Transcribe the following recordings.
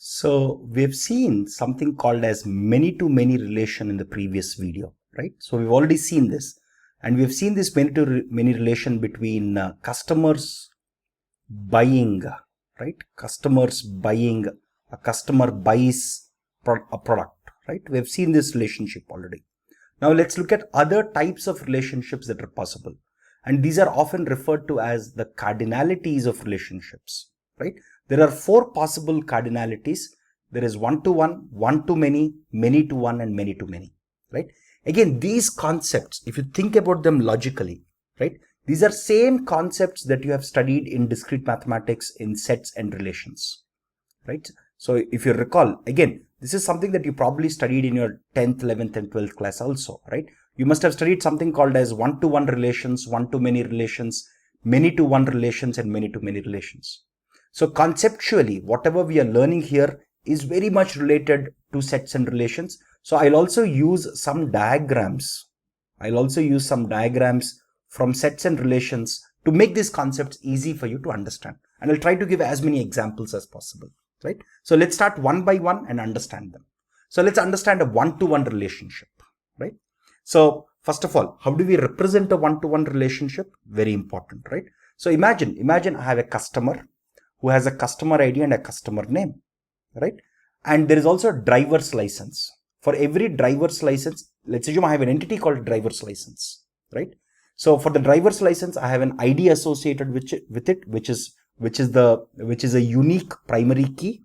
So we've seen something called as many-to-many relation in the previous video, right? So we've already seen this, and we've seen this many-to-many relation between customers buying, right? Customers buying, a customer buys a product, right? We've seen this relationship already. Now let's look at other types of relationships that are possible. And these are often referred to as the cardinalities of relationships, right? There are four possible cardinalities. There is one-to-one, one-to-many, many-to-one, and many-to-many, right? Again, these concepts, if you think about them logically, right? These are same concepts that you have studied in discrete mathematics in sets and relations, right? So if you recall, again, this is something that you probably studied in your 10th, 11th, and 12th class also, right? You must have studied something called as one-to-one relations, one-to-many relations, many-to-one relations, and many-to-many relations. So conceptually, whatever we are learning here is very much related to sets and relations. So I'll also use some diagrams. From sets and relations to make these concepts easy for you to understand. And I'll try to give as many examples as possible, right? So let's start one by one and understand them. So let's understand a one-to-one relationship, right? So first of all, how do we represent a one-to-one relationship? Very important, right? So imagine I have a customer who has a customer ID and a customer name, right? And there is also a driver's license. For every driver's license, let's assume I have an entity called driver's license, right? So for the driver's license, I have an ID associated with it, which is a unique primary key,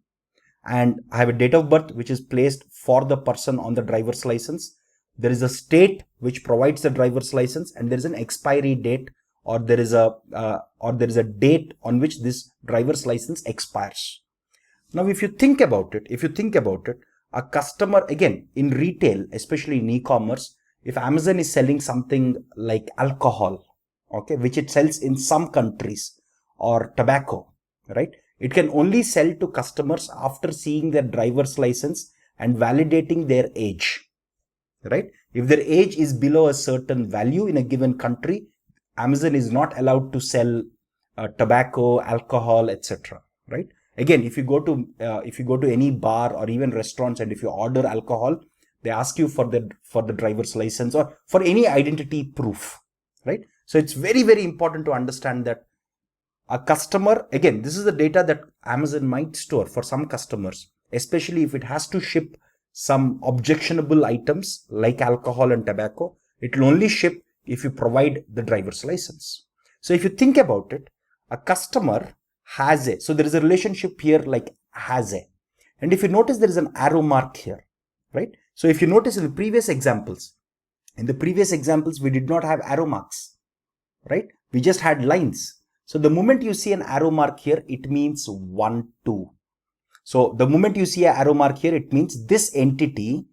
and I have a date of birth which is placed for the person on the driver's license. There is a state which provides the driver's license, and there is an expiry date, or there is a date on which this driver's license expires. Now, if you think about it, a customer, again, in retail, especially in e-commerce, if Amazon is selling something like alcohol, okay, which it sells in some countries, or tobacco, right? It can only sell to customers after seeing their driver's license and validating their age, right? If their age is below a certain value in a given country, Amazon is not allowed to sell tobacco, alcohol, etc., right? Again, if you go to any bar or even restaurants, and if you order alcohol, they ask you for the driver's license or for any identity proof, right? So it's very, very important to understand that a customer, again, this is the data that Amazon might store for some customers, especially if it has to ship some objectionable items like alcohol and tobacco. It will only ship if you provide the driver's license. So if you think about it, a customer has a, so there is a relationship here like has a, and if you notice there is an arrow mark here, right? So if you notice in the previous examples, we did not have arrow marks, right? We just had lines. So the moment you see an arrow mark here, it means 1, 2. So the moment you see an arrow mark here, it means this entity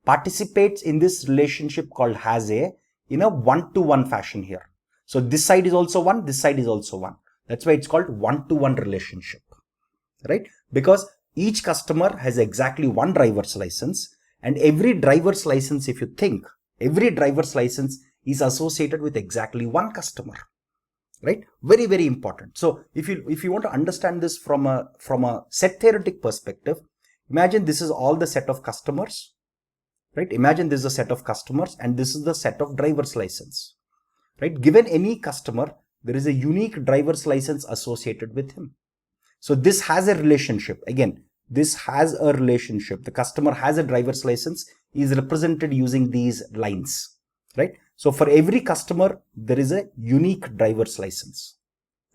participates in this relationship called has a in a one-to-one fashion here. So this side is also 1, this side is also 1. That's why it's called one-to-one relationship, right? Because each customer has exactly one driver's license, and every driver's license, if you think, every driver's license is associated with exactly one customer, right? Very, very important. So if you want to understand this from a set theoretic perspective, imagine this is all the set of customers, right? Imagine this is a set of customers and this is the set of driver's license, right? Given any customer, there is a unique driver's license associated with him. So this has a relationship. Again, this has a relationship. The customer has a driver's license, is represented using these lines, right? So for every customer, there is a unique driver's license,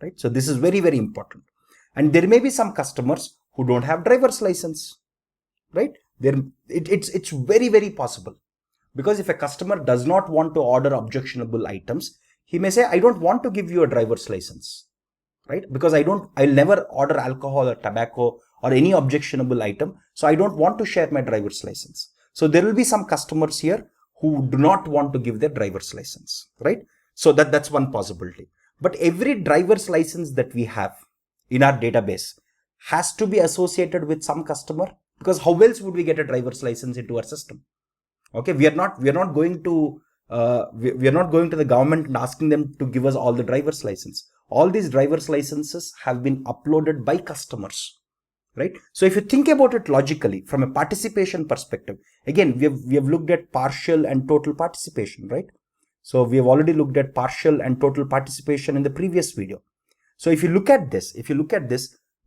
right? So this is very, very important. And there may be some customers who don't have driver's license, right? It's very, very possible, because if a customer does not want to order objectionable items, he may say, I don't want to give you a driver's license, right? Because I'll never order alcohol or tobacco or any objectionable item. So I don't want to share my driver's license. So there will be some customers here who do not want to give their driver's license, right? So that's one possibility. But every driver's license that we have in our database has to be associated with some customer, because how else would we get a driver's license into our system? Okay, we are not going to the government and asking them to give us all the driver's license. All these driver's licenses have been uploaded by customers, right? So if you think about it logically from a participation perspective, again, we have looked at partial and total participation, right? So we have already looked at partial and total participation in the previous video. So if you look at this,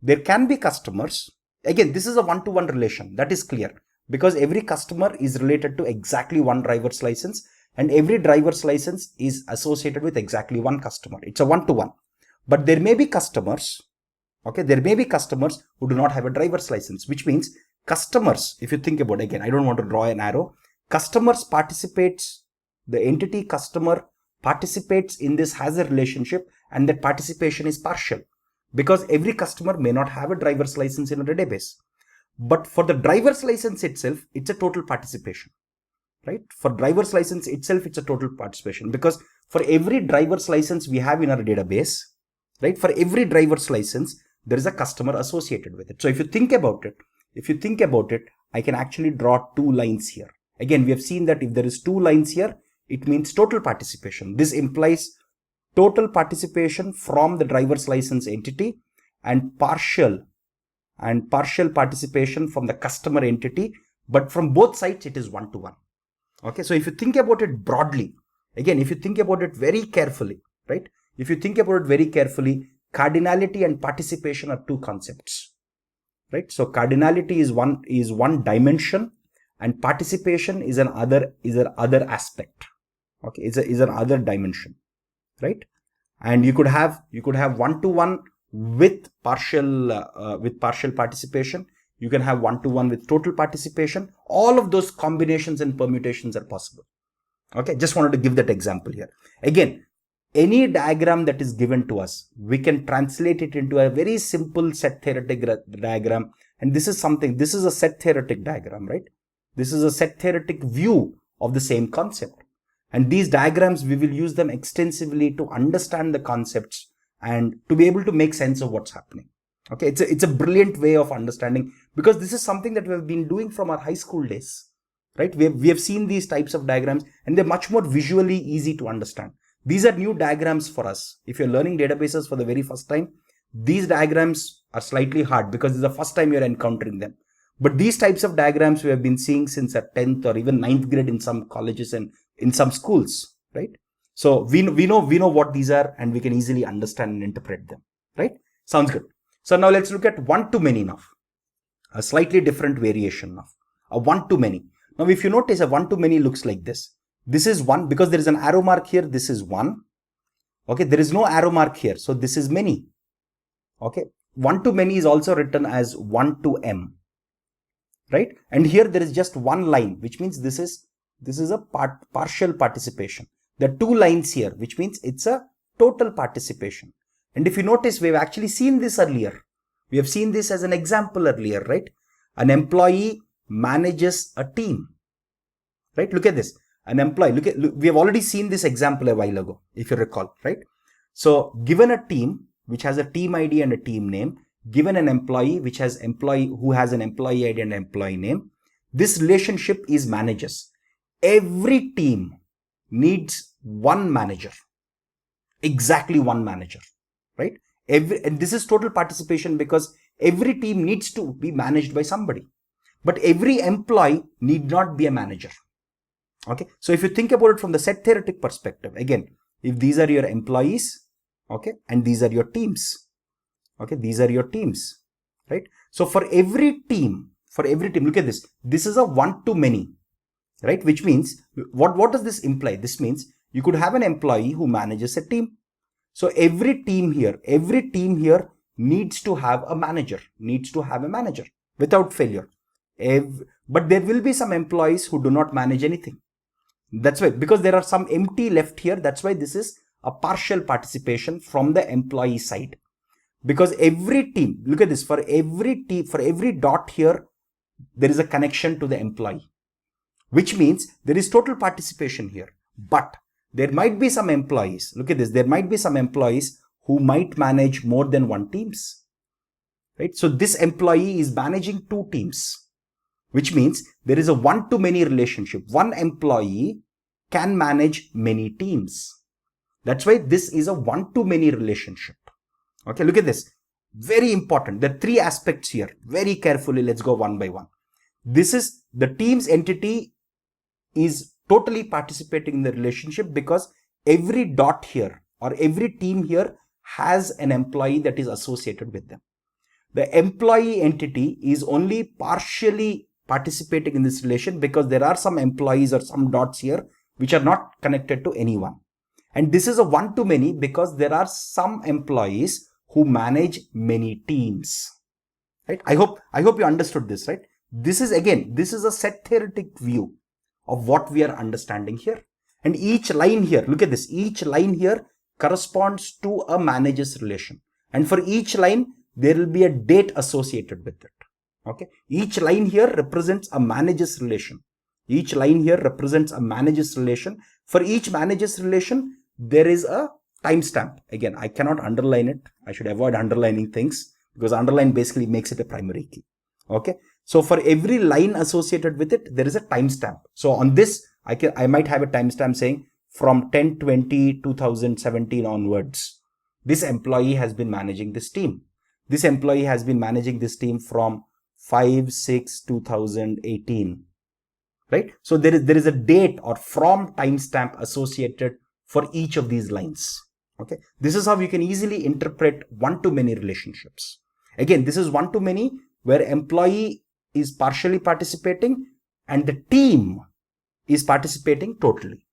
there can be customers. Again, this is a one-to-one relation. That is clear because every customer is related to exactly one driver's license and every driver's license is associated with exactly one customer. It's a one-to-one. But there may be customers, okay, there may be customers who do not have a driver's license, which means customers, if you think about it, again, I don't want to draw an arrow, customers participates, the entity customer participates in this hazard relationship and that participation is partial because every customer may not have a driver's license in a database. But for the driver's license itself, it's a total participation, right? For driver's license itself, it's a total participation because for every driver's license we have in our database, right? For every driver's license, there is a customer associated with it. So if you think about it, I can actually draw two lines here. Again, we have seen that if there is two lines here, it means total participation. This implies total participation from the driver's license entity and partial participation from the customer entity, but from both sides it is one-to-one. Okay, so if you think about it broadly, again, if you think about it very carefully, right? If you think about it very carefully, cardinality and participation are two concepts, right? So cardinality is one dimension and participation is another aspect. Okay, is an other dimension, right? And you could have one-to-one with partial participation. You can have one-to-one with total participation. All of those combinations and permutations are possible. Okay, just wanted to give that example here. Again, any diagram that is given to us, we can translate it into a very simple set theoretic diagram. And this is a set theoretic diagram, right? This is a set theoretic view of the same concept. And these diagrams, we will use them extensively to understand the concepts and to be able to make sense of what's happening. Okay, it's a brilliant way of understanding because this is something that we have been doing from our high school days, right? We have seen these types of diagrams and they're much more visually easy to understand. These are new diagrams for us. If you're learning databases for the very first time, these diagrams are slightly hard because it's the first time you're encountering them. But these types of diagrams we have been seeing since our 10th or even 9th grade in some colleges and in some schools, right? So we know what these are and we can easily understand and interpret them, right? Sounds good. So now let's look at one-to-many now. A slightly different variation now. A one-to-many. Now if you notice, a one-to-many looks like this. This is one because there is an arrow mark here. This is one. Okay, there is no arrow mark here. So this is many. Okay, one-to-many is also written as 1-to-m. Right? And here there is just one line, which means this is a partial participation. There are two lines here, which means it's a total participation. And if you notice, we've actually seen this earlier. We have seen this as an example earlier, right? An employee manages a team, right? Look at this. An employee, look, we have already seen this example a while ago, if you recall, right? So given a team, which has a team ID and a team name, given an employee, which has who has an employee ID and employee name, this relationship is managers. Every team needs one manager, exactly one manager, right? And this is total participation because every team needs to be managed by somebody, but every employee need not be a manager. Okay, so if you think about it from the set theoretic perspective, again, if these are your employees, okay, and these are your teams, okay, these are your teams, right? So for every team, look at this. This is a one-to-many, right? Which means, what does this imply? This means you could have an employee who manages a team. So every team here needs to have a manager, without failure. But there will be some employees who do not manage anything. That's why, because there are some empty left here, that's why this is a partial participation from the employee side. Because every team, look at this, for every team, for every dot here, there is a connection to the employee, which means there is total participation here. But there might be some employees, look at this, there might be some employees who might manage more than one teams, right? So this employee is managing two teams, which means there is a one-to-many relationship. One employee can manage many teams. That's why this is a one-to-many relationship. Okay, look at this. Very important. There are three aspects here. Very carefully, let's go one by one. This is the team's entity is totally participating in the relationship because every dot here or every team here has an employee that is associated with them. The employee entity is only partially participating in this relation because there are some employees or some dots here which are not connected to anyone. And this is a one-to-many because there are some employees who manage many teams. Right? I hope you understood this, right? This is a set theoretic view of what we are understanding here. And each line here, look at this, each line here corresponds to a manager's relation. And for each line, there will be a date associated with it. Okay. Each line here represents a manager's relation. Each line here represents a manager's relation. For each manager's relation, there is a timestamp. Again, I cannot underline it. I should avoid underlining things because underline basically makes it a primary key. Okay. So for every line associated with it, there is a timestamp. So on this, I might have a timestamp saying from 10/20/2017 onwards, this employee has been managing this team. This employee has been managing this team from 5/6/2018. Right? So there is a date or from timestamp associated for each of these lines. Okay. This is how you can easily interpret one-to-many relationships. Again, this is one-to-many where employee is partially participating and the team is participating totally.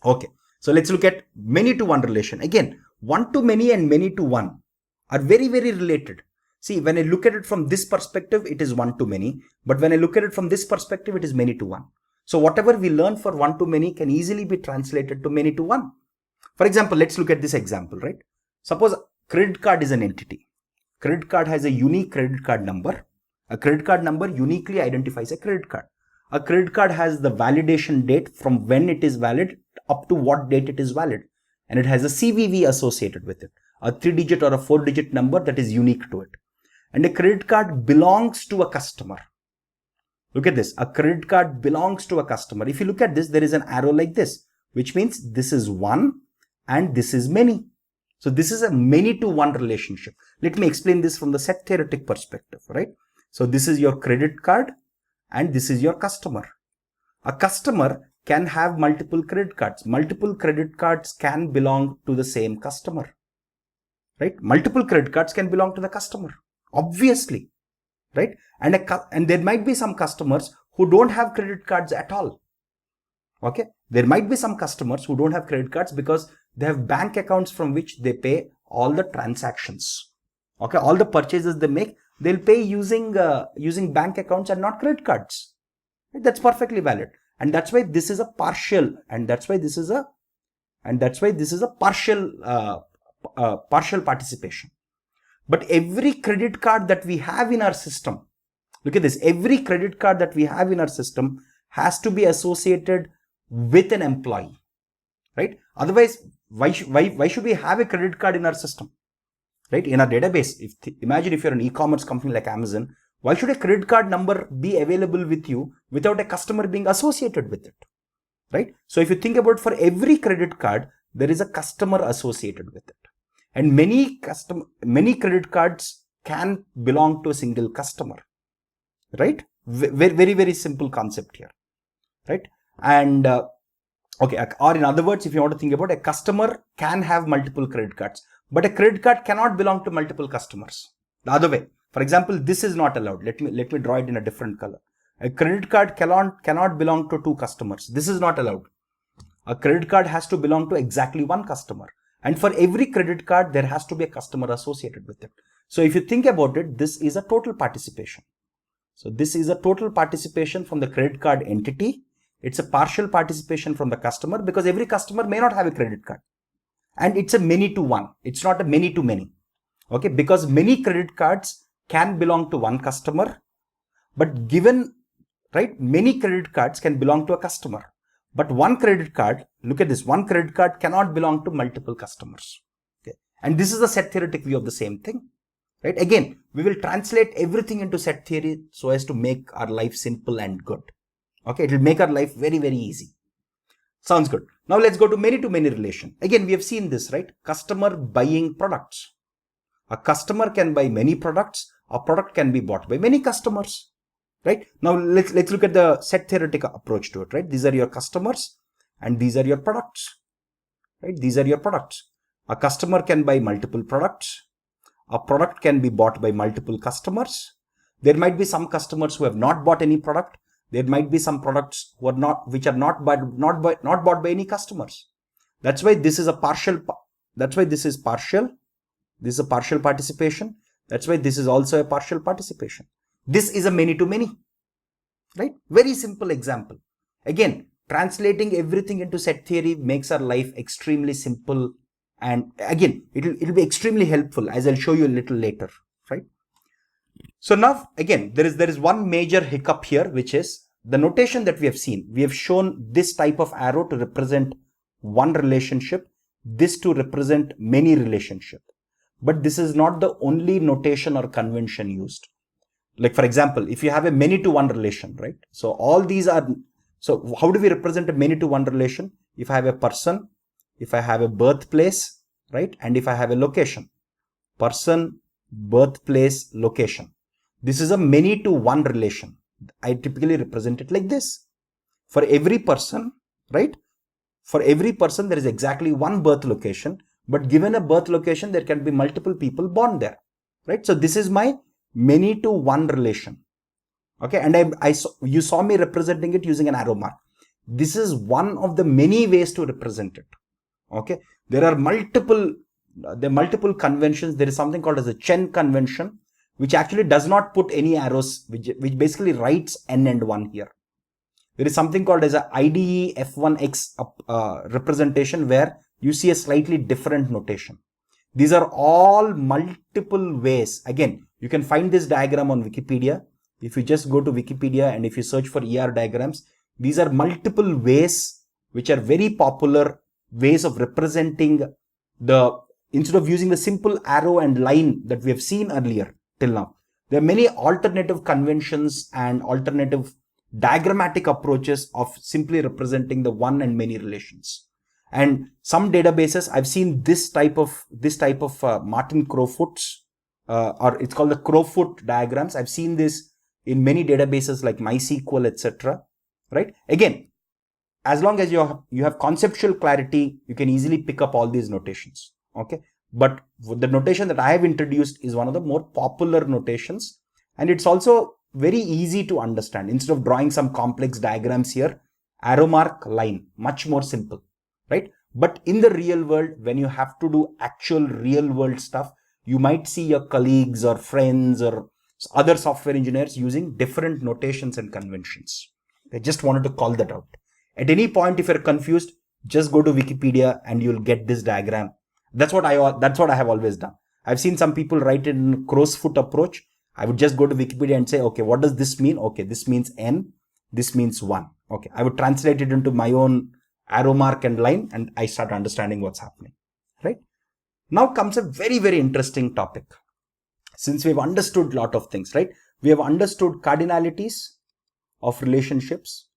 Okay. So let's look at many-to-one relation. Again, one-to-many and many-to-one are very, very related. See, when I look at it from this perspective, it is one-to-many. But when I look at it from this perspective, it is many-to-one. So whatever we learn for one-to-many can easily be translated to many-to-one. For example, let's look at this example, right? Suppose credit card is an entity. Credit card has a unique credit card number. A credit card number uniquely identifies a credit card. A credit card has the validation date from when it is valid up to what date it is valid. And it has a CVV associated with it. A 3-digit or a 4-digit number that is unique to it. And a credit card belongs to a customer. Look at this. A credit card belongs to a customer. If you look at this, there is an arrow like this, which means this is one and this is many. So this is a many-to-one relationship. Let me explain this from the set theoretic perspective, right? So this is your credit card and this is your customer. A customer can have multiple credit cards. Multiple credit cards can belong to the same customer, right? Multiple credit cards can belong to the customer, obviously, right? And there might be some customers who don't have credit cards at all. Okay. There might be some customers who don't have credit cards because they have bank accounts from which they pay all the transactions. Okay. All the purchases they make, they'll pay using bank accounts and not credit cards. Right? That's perfectly valid. And that's why this is a partial, and that's why this is a partial participation. But every credit card that we have in our system, look at this, every credit card that we have in our system has to be associated with an employee, right? Otherwise, why should we have a credit card in our system, right? In our database, imagine if you're an e-commerce company like Amazon, why should a credit card number be available with you without a customer being associated with it, right? So if you think about, for every credit card, there is a customer associated with it. And many credit cards can belong to a single customer, right? Very, very, very simple concept here, right? And okay, or in other words, if you want to think about, a customer can have multiple credit cards, but a credit card cannot belong to multiple customers. The other way, for example, this is not allowed. Let me draw it in a different color. A credit card cannot belong to 2 customers. This is not allowed. A credit card has to belong to exactly 1 customer. And for every credit card, there has to be a customer associated with it. So if you think about it, this is a total participation. So this is a total participation from the credit card entity. It's a partial participation from the customer because every customer may not have a credit card. And it's a many-to-one. It's not a many-to-many. Okay, because many credit cards can belong to 1 customer, but given, right, many credit cards can belong to a customer. But 1 credit card, look at this, 1 credit card cannot belong to multiple customers. Okay. And this is the set theoretic view of the same thing, right? Again, we will translate everything into set theory so as to make our life simple and good. Okay. It will make our life very, very easy. Sounds good. Now let's go to many-to-many relation. Again, we have seen this, right? Customer buying products. A customer can buy many products. A product can be bought by many customers, right? Now let's look at the set theoretic approach to it, right? These are your customers and these are your products, right? These are your products. A customer can buy multiple products. A product can be bought by multiple customers. There might be some customers who have not bought any product. There might be some products which are not bought by any customers. That's why this is a partial. That's why this is partial. This is a partial participation. That's why this is also a partial participation. This is a many to many, right? Very simple example. Again, translating everything into set theory makes our life extremely simple. And again, it'll be extremely helpful, as I'll show you a little later, right? So now, again, there is one major hiccup here, which is the notation that we have seen. We have shown this type of arrow to represent one relationship, this to represent many relationships. But this is not the only notation or convention used. Like, for example, if you have a many to one relation, right? So all these are, so how do we represent a many to one relation? If I have a person, if I have a birthplace, right? And if I have a location, person, birthplace, location. This is a many to one relation. I typically represent it like this. For every person, right? For every person, there is exactly one birth location, but given a birth location, there can be multiple people born there, right? So this is my many to one relation. Okay. And you saw me representing it using an arrow mark. This is one of the many ways to represent it. Okay. There are multiple conventions. There is something called as a Chen convention, which actually does not put any arrows, which basically writes n and 1 here. There is something called as a IDE F1X representation where you see a slightly different notation. These are all multiple ways. Again, you can find this diagram on Wikipedia. If you just go to Wikipedia and if you search for ER diagrams, these are multiple ways which are very popular ways of representing instead of using the simple arrow and line that we have seen earlier till now. There are many alternative conventions and alternative diagrammatic approaches of simply representing the one and many relations. And some databases, I've seen this type of Martin Crowfoot's, or it's called the Crowfoot diagrams. I've seen this in many databases like MySQL, etc. Right? Again, as long as you have conceptual clarity, you can easily pick up all these notations. Okay. But the notation that I have introduced is one of the more popular notations, and it's also very easy to understand. Instead of drawing some complex diagrams here, arrow mark, line, much more simple, right? But in the real world, when you have to do actual real world stuff, you might see your colleagues or friends or other software engineers using different notations and conventions. I just wanted to call that out. At any point, if you're confused, just go to Wikipedia and you'll get this diagram. That's what I have always done. I've seen some people write it in Crowfoot approach. I would just go to Wikipedia and say, okay, what does this mean? Okay, this means n, this means 1. Okay, I would translate it into my own arrow mark and line, and I start understanding what's happening, right? Now comes a very, very interesting topic. Since we've understood a lot of things, right? We have understood cardinalities of relationships,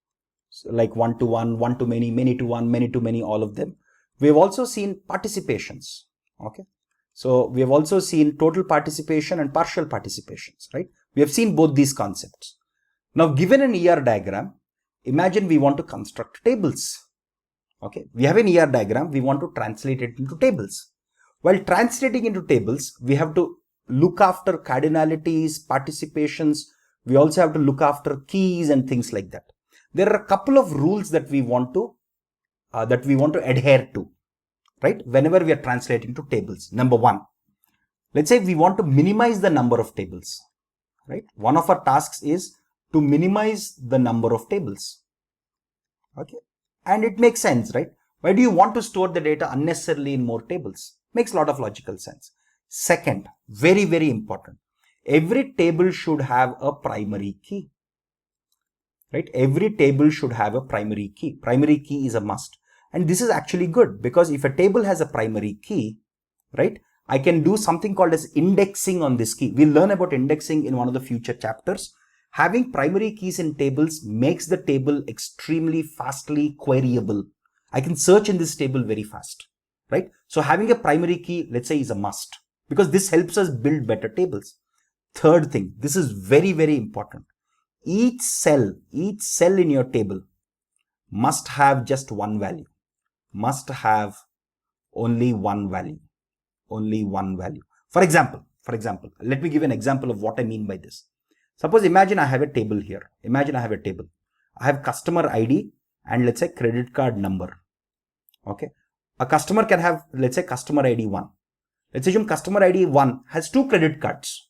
like one to one, one to many, many to one, many to many, all of them. We have also seen participations. Okay. So we have also seen total participation and partial participations, right? We have seen both these concepts. Now, given an ER diagram, imagine we want to construct tables. Okay. We have an ER diagram. We want to translate it into tables. While translating into tables, we have to look after cardinalities, participations. We also have to look after keys and things like that. There are a couple of rules that we want to adhere to, right? Whenever we are translating to tables. Number one, let's say we want to minimize the number of tables, right? One of our tasks is to minimize the number of tables. Okay. And it makes sense, right? Why do you want to store the data unnecessarily in more tables? Makes a lot of logical sense. Second, very, very important. Every table should have a primary key, right? Every table should have a primary key. Primary key is a must. And this is actually good because if a table has a primary key, right, I can do something called as indexing on this key. We'll learn about indexing in one of the future chapters. Having primary keys in tables makes the table extremely fastly queryable. I can search in this table very fast, right? So having a primary key, let's say, is a must. because this helps us build better tables. Third thing, this is very, very important. Each cell in your table must have just one value, must have only one value. For example, let me give an example of what I mean by this. Suppose, imagine I have a table here. I have customer ID and let's say credit card number. Okay. A customer can have, let's say, customer ID 1. Let's assume customer ID 1 has 2 credit cards.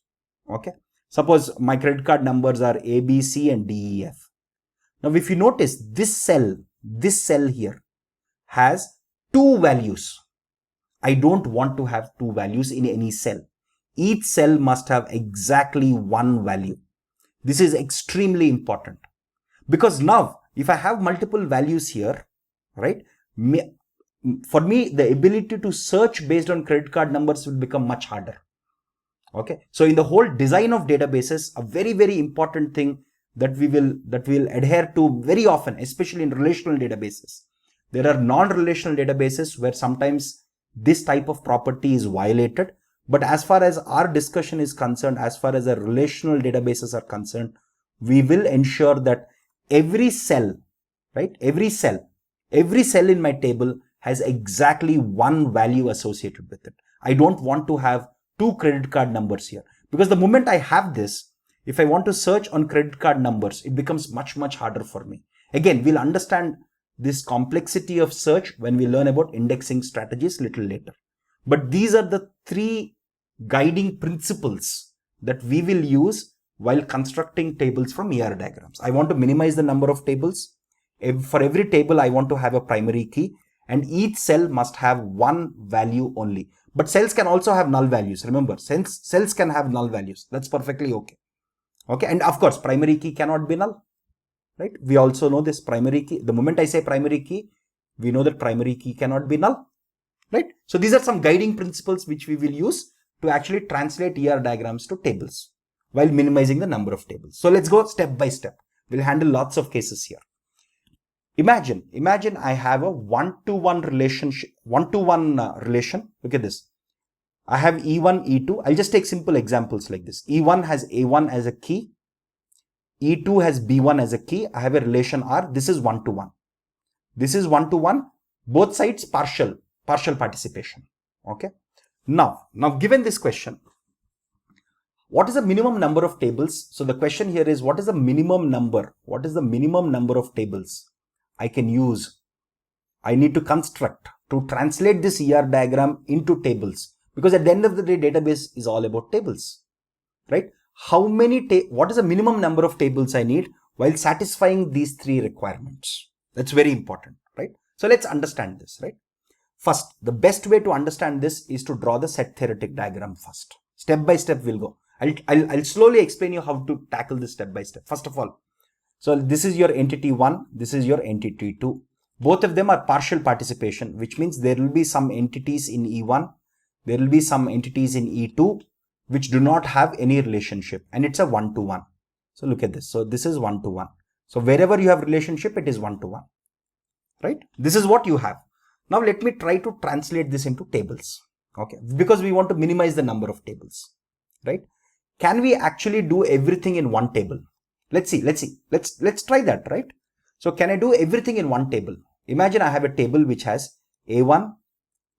Okay. Suppose my credit card numbers are A, B, C and D, E, F. Now, if you notice, this cell here has 2 values. I don't want to have 2 values in any cell. Each cell must have exactly 1 value. This is extremely important, because now if I have multiple values here, right, for me, the ability to search based on credit card numbers will become much harder. Okay. So in the whole design of databases, a very, very important thing that we will adhere to very often, especially in relational databases. There are non-relational databases where sometimes this type of property is violated. But as far as our discussion is concerned, as far as the relational databases are concerned, we will ensure that every cell, right, every cell in my table has exactly 1 value associated with it. I don't want to have 2 credit card numbers here, because the moment I have this, if I want to search on credit card numbers, it becomes much, much harder for me. Again, we'll understand this complexity of search when we learn about indexing strategies little later. But these are the 3 guiding principles that we will use while constructing tables from ER diagrams. I want to minimize the number of tables. For every table, I want to have a primary key, and each cell must have 1 value only. But cells can also have null values. Remember, cells can have null values. That's perfectly okay. Okay, and of course, primary key cannot be null. Right? We also know this primary key. The moment I say primary key, we know that primary key cannot be null. Right? So these are some guiding principles which we will use to actually translate ER diagrams to tables while minimizing the number of tables. So let's go step by step. We'll handle lots of cases here. Imagine I have a one-to-one relationship, relation. Look at this. I have E1, E2. I'll just take simple examples like this. E1 has A1 as a key. E2 has B1 as a key. I have a relation R. This is one-to-one. This is one-to-one. Both sides partial participation. Okay. Now given this question, what is the minimum number of tables? So the question here is, what is the minimum number? What is the minimum number of tables I can use? I need to construct to translate this ER diagram into tables, because at the end of the day, database is all about tables, right? What is the minimum number of tables I need while satisfying these 3 requirements? That's very important, right? So let's understand this, right? First, the best way to understand this is to draw the set theoretic diagram first. Step by step we'll go. I'll slowly explain you how to tackle this step by step. First of all, so this is your entity 1, this is your entity 2. Both of them are partial participation, which means there will be some entities in E1, there will be some entities in E2 which do not have any relationship, and it's a one-to-one. So look at this. So this is one-to-one. So wherever you have relationship, it is one-to-one, right? This is what you have. Now let me try to translate this into tables. Okay, because we want to minimize the number of tables, right? Can we actually do everything in one table? Let's see. Let's try that, right? So can I do everything in one table? Imagine I have a table which has A1,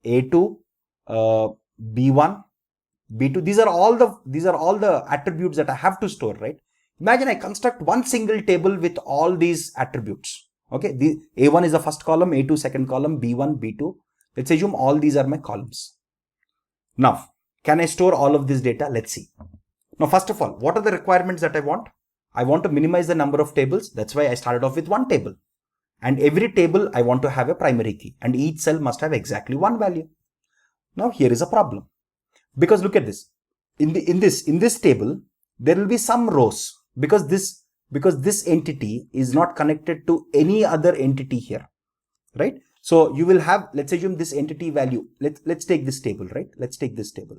A2, B1, B2. These are all the attributes that I have to store, right? Imagine I construct one single table with all these attributes. Okay, the A1 is the first column, A2 second column, B1, B2. Let's assume all these are my columns. Now, can I store all of this data? Let's see. Now, first of all, what are the requirements that I want? I want to minimize the number of tables. That's why I started off with one table. And every table I want to have a primary key, and each cell must have exactly one value. Now here is a problem, because look at this. In this table, there will be some rows because this entity is not connected to any other entity here, right? So you will have, let's assume this entity value. Let's take this table, right? Let's take this table.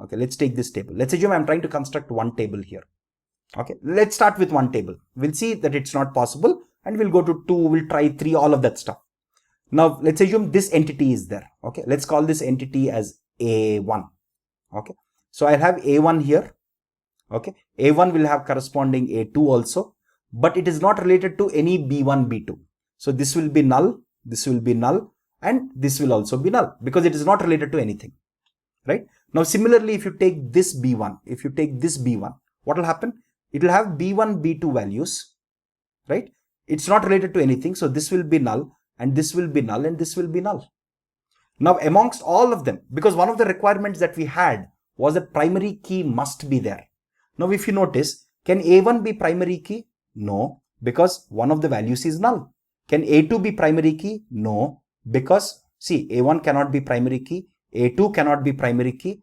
Okay, let's take this table. Let's assume I'm trying to construct one table here. Okay, let's start with one table. We'll see that it's not possible, and we'll go to 2, we'll try 3, all of that stuff. Now let's assume this entity is there. Okay, let's call this entity as A1. Okay, so I'll have A1 here. Okay, A1 will have corresponding A2 also, but it is not related to any B1, B2. So this will be null, this will be null, and this will also be null because it is not related to anything, right? Now similarly, if you take this B1, what will happen? It will have B1, B2 values, right? It's not related to anything, so this will be null, and this will be null, and this will be null. Now amongst all of them, because one of the requirements that we had was that primary key must be there. Now if you notice, can A1 be primary key? No, because one of the values is null. Can A2 be primary key? No, because see, A1 cannot be primary key, A2 cannot be primary key,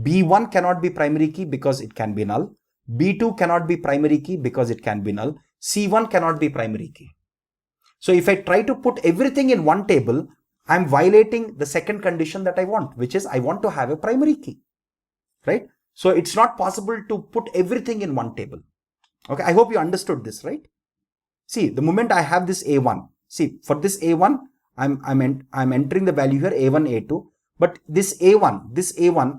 B1 cannot be primary key because it can be null, B2 cannot be primary key because it can be null, C1 cannot be primary key. So if I try to put everything in one table, I'm violating the second condition that I want, which is I want to have a primary key, right? So it's not possible to put everything in one table. Okay, I hope you understood this, right? See, the moment I have this A1, see, for this A1, I'm entering the value here A1, A2, but this A1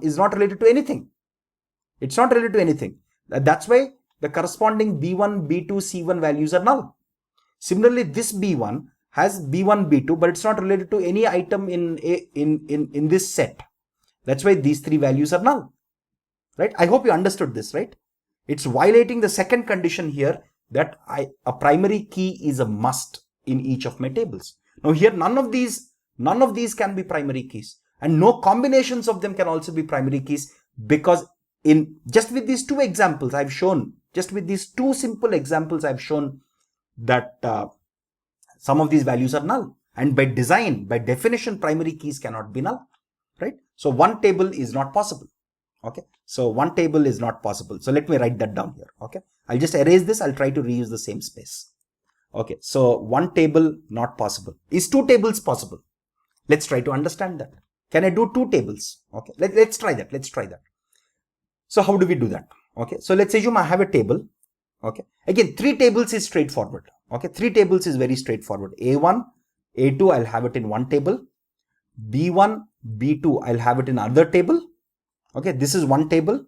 is not related to anything. It's not related to anything. That's why the corresponding B1, B2, C1 values are null. Similarly, this B1 has B1, B2, but it's not related to any item in this set. That's why these three values are null, right? I hope you understood this, right? It's violating the second condition here that a primary key is a must in each of my tables. Now here, none of these can be primary keys, and no combinations of them can also be primary keys, because just with these two examples I've shown, just with these two simple examples I've shown that some of these values are null, and by design, by definition, primary keys cannot be null, right? So one table is not possible. Okay, so one table is not possible. So let me write that down here. Okay, I'll just erase this. I'll try to reuse the same space. Okay, so one table not possible. Is two tables possible? Let's try to understand that. Can I do two tables? Okay, let's try that. Let's try that. So how do we do that? Okay, so let's assume I have a table. Okay, again, three tables is straightforward. Okay, three tables is very straightforward. A1, A2, I'll have it in one table. B1, B2, I'll have it in another table. Okay, this is one table.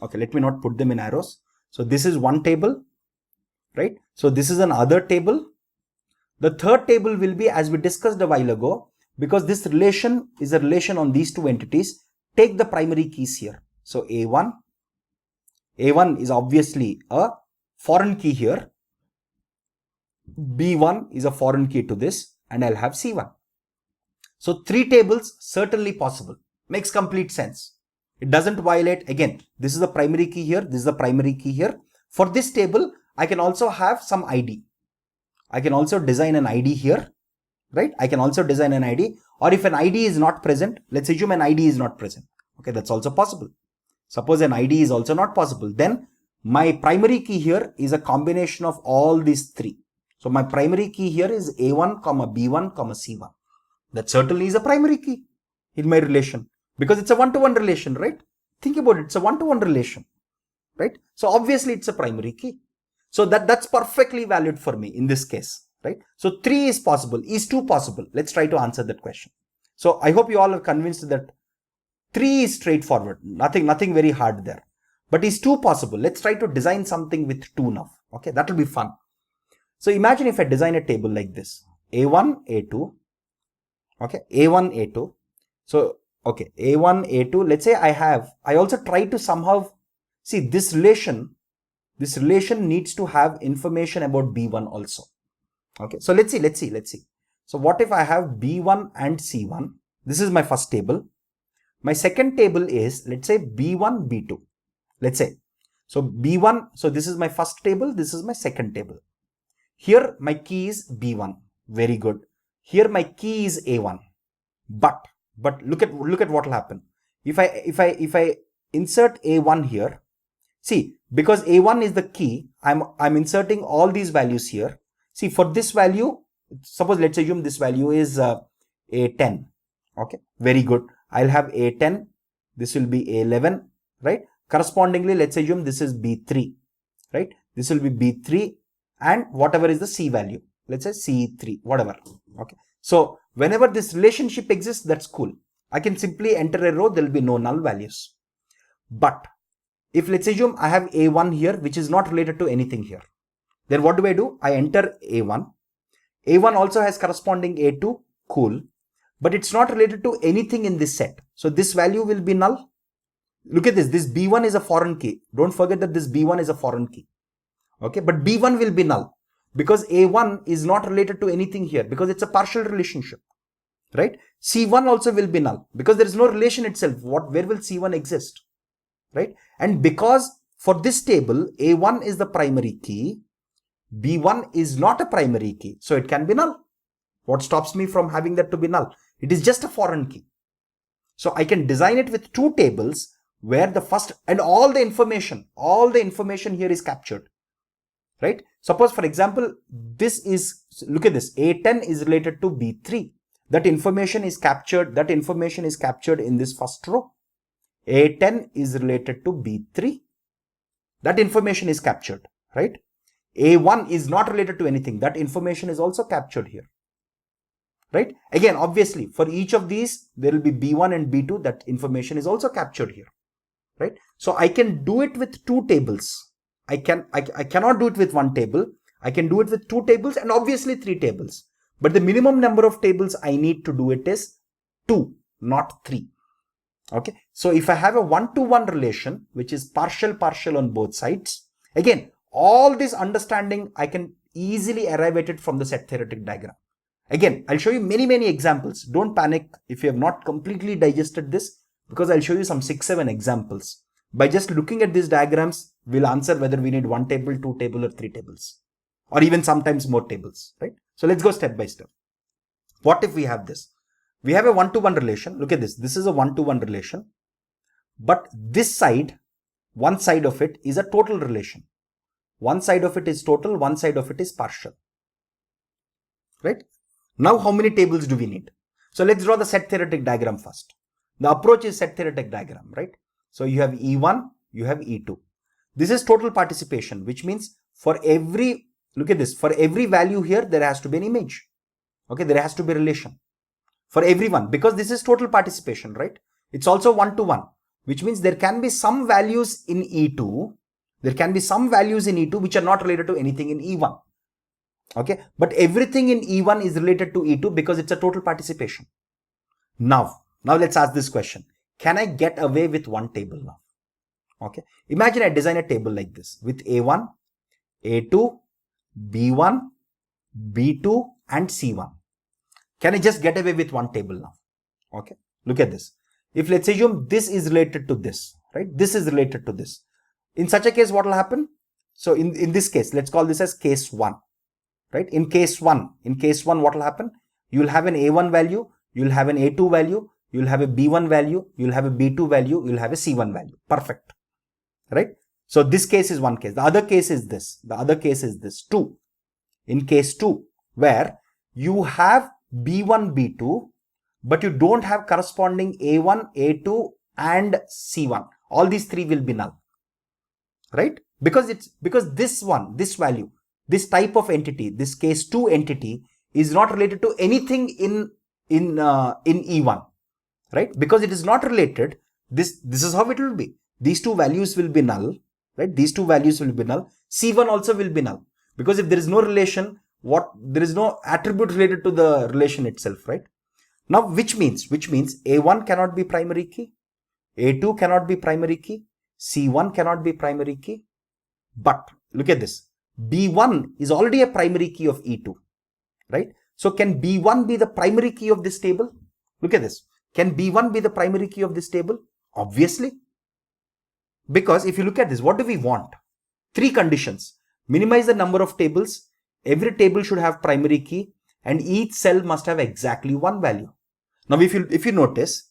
Okay, let me not put them in arrows. So this is one table, right? So this is another table. The third table will be, as we discussed a while ago, because this relation is a relation on these two entities, take the primary keys here. So A1 is obviously a foreign key here. B1 is a foreign key to this, and I'll have C1. So three tables certainly possible. Makes complete sense. It doesn't violate. Again, this is the primary key here, this is the primary key here. For this table, I can also have some ID. I can also design an ID here, right? I can also design an ID, or if an ID is not present, let's assume an ID is not present. Okay, that's also possible. Suppose an ID is also not possible, then my primary key here is a combination of all these three. So my primary key here is A1, B1, C1. That certainly is a primary key in my relation, because it's a one-to-one relation, right? Think about it, it's a one-to-one relation, right? So obviously it's a primary key. So that's perfectly valid for me in this case, right? So 3 is possible. Is 2 possible? Let's try to answer that question. So I hope you all are convinced that 3 is straightforward, nothing very hard there. But is 2 possible? Let's try to design something with 2 now. Okay, that will be fun. So imagine if I design a table like this, A1, A2, okay, A1, A2. So, okay, A1, A2, let's say I also try to somehow, see this relation needs to have information about B1 also. Okay, so let's see. So what if I have B1 and C1? This is my first table. My second table is, let's say, B1, B2. Let's say, so B1, so this is my first table, this is my second table. Here my key is B1, very good. Here my key is A1, but look at what will happen. If I insert A1 here, see, because A1 is the key, I'm inserting all these values here. See, for this value, suppose let's assume this value is A10. Okay, very good. I'll have A10, this will be A11, right? Correspondingly, let's assume this is B3, right? This will be B3 and whatever is the C value, let's say C3, whatever. Okay, so whenever this relationship exists, that's cool. I can simply enter a row, there will be no null values. But if let's assume I have A1 here, which is not related to anything here, then what do? I enter A1. A1 also has corresponding A2, cool, but it's not related to anything in this set. So this value will be null. Look at this B1 is a foreign key. Don't forget that this B1 is a foreign key. Okay, but B1 will be null because A1 is not related to anything here because it's a partial relationship, right? C1 also will be null because there is no relation itself. Where will C1 exist, right? And because for this table, A1 is the primary key, B1 is not a primary key, so it can be null. What stops me from having that to be null? It is just a foreign key. So I can design it with two tables where the first and all the information here is captured, right? Suppose, for example, look at this, A10 is related to B3. That information is captured in this first row. A10 is related to B3. That information is captured, right? A1 is not related to anything. That information is also captured here, right? Again, obviously, for each of these, there will be B1 and B2. That information is also captured here, right? So I can do it with two tables. I cannot do it with one table. I can do it with two tables and obviously three tables. But the minimum number of tables I need to do it is 2, not 3. Okay. So if I have a one-to-one relation, which is partial on both sides, again, all this understanding, I can easily arrive at it from the set theoretic diagram. Again, I'll show you many examples. Don't panic if you have not completely digested this, because I'll show you some 6-7 examples. By just looking at these diagrams, we'll answer whether we need one table, two tables, or three tables, or even sometimes more tables, right? So let's go step by step. What if we have this? We have a one-to-one relation. Look at this. This is a one-to-one relation. But this side, one side of it is a total relation. One side of it is total, one side of it is partial, right? Now, how many tables do we need? So let's draw the set theoretic diagram first. The approach is set theoretic diagram, right? So you have E1, you have E2. This is total participation, which means for every, look at this, for every value here, there has to be an image. Okay, there has to be a relation for everyone, because this is total participation, right? It's also one-to-one, which means there can be some values in E2. There can be some values in E2 which are not related to anything in E1. Okay, but everything in E1 is related to E2 because it's a total participation. Now let's ask this question. Can I get away with one table now? Okay, imagine I design a table like this with A1, A2, B1, B2 and C1. Can I just get away with one table now? Okay, look at this. If let's assume this is related to this, right? This is related to this. In such a case, what will happen? So in this case, let's call this as case 1, right? In case 1, what will happen? You will have an A1 value, you will have an A2 value, you will have a B1 value, you will have a B2 value, you will have a C1 value. Perfect, right? So this case is one case. The other case is this. The other case is this 2. In case 2, where you have B1, B2, but you don't have corresponding A1, A2 and C1. All these three will be null, right? Because this one, this value, this type of entity, this case 2 entity is not related to anything in E1, right? Because it is not related, this is how it will be. These two values will be null, right? These two values will be null. C1 also will be null, because if there is no relation, there is no attribute related to the relation itself, right? Now, which means A1 cannot be primary key, A2 cannot be primary key, C1 cannot be primary key. But look at this. B1 is already a primary key of E2, right? So can B1 be the primary key of this table? Look at this. Can B1 be the primary key of this table? Obviously. Because if you look at this, what do we want? 3 conditions. Minimize the number of tables. Every table should have primary key, and each cell must have exactly one value. Now, if you notice,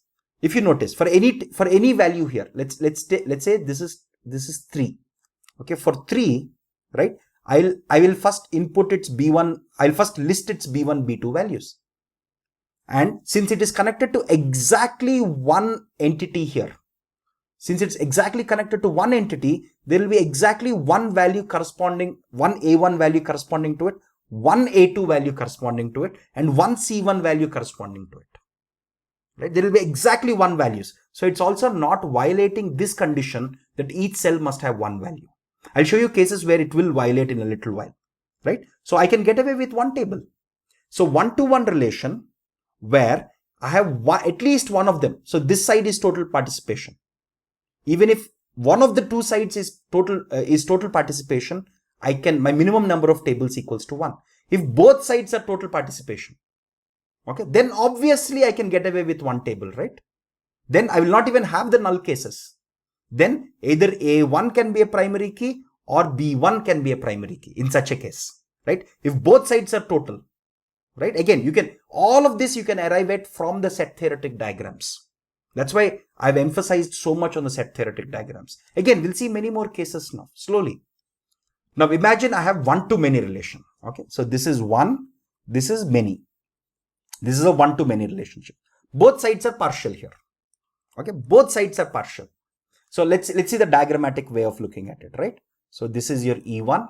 for any value here, let's say this is 3. Okay, for 3, right? I will first input its B1. I'll first list its B1, B2 values. And since it is connected to exactly one entity here, since it's exactly connected to one entity, there will be exactly one value corresponding, one A1 value corresponding to it, one A2 value corresponding to it, and one C1 value corresponding to it. Right? There will be exactly one values. So it's also not violating this condition that each cell must have one value. I'll show you cases where it will violate in a little while, right? So I can get away with one table. So one-to-one relation where I have at least one of them. So this side is total participation. Even if one of the two sides is total participation, my minimum number of tables equals to 1. If both sides are total participation, okay, then obviously I can get away with one table, right? Then I will not even have the null cases. Then either A1 can be a primary key or B1 can be a primary key in such a case, right? If both sides are total, right? Again, all of this you can arrive at from the set theoretic diagrams. That's why I've emphasized so much on the set theoretic diagrams. Again, we'll see many more cases now, slowly. Now imagine I have one-to-many relation. Okay, so this is one, this is many. This is a one-to-many relationship. Both sides are partial here. Okay, both sides are partial. So let's see the diagrammatic way of looking at it, right? So this is your E1.